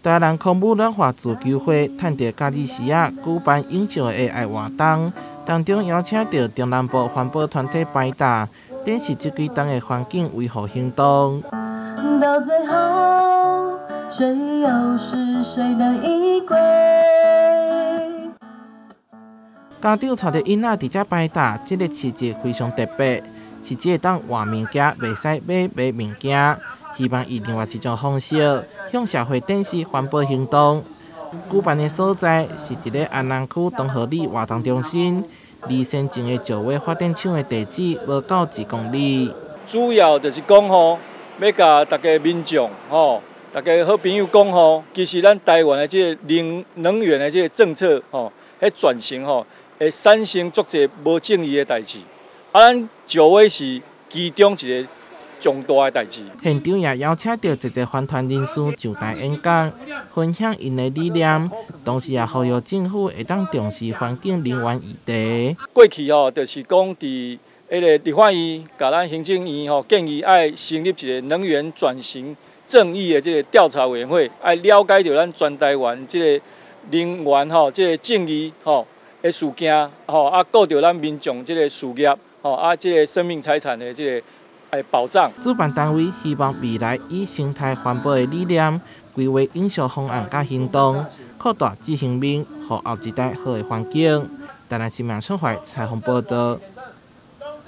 台南空污软化自救会趁着假日时举办永续的爱活动，当中邀请到中南部环保团体排打，展示这几档的环境维护行动。到最后，谁又是谁的依归？家长带着囡仔伫遮排打，这个市集非常特别，是只会当换物件，袂使买物件。希望以另外一种方式向社会展示环保行动。举办的所在是伫咧安南区东河里活动中心，离先前的石化发电厂的地址无到2公里。主要就是讲吼，要甲大家民众大家好朋友讲吼，其实咱台湾的这个能源的这个政策迄转型会产生足侪无正义的代志。咱石化是其中一个重大的代志。现场也邀请到一个环团人士上台演讲，分享因的理念，同时也呼吁政府会当重视环境能源议题。过去就是讲伫迄个立法院、甲咱行政院建议爱成立一个能源转型正义的这个调查委员会，爱了解到咱全台湾这个能源这个正义的事件顾到咱民众这个事业这个生命财产的这个。保障。主办单位希望未来以生态环保的理念，规划永续方案甲行动，扩大执行面，予后一代好的环境。台南新闻创怀采访报道。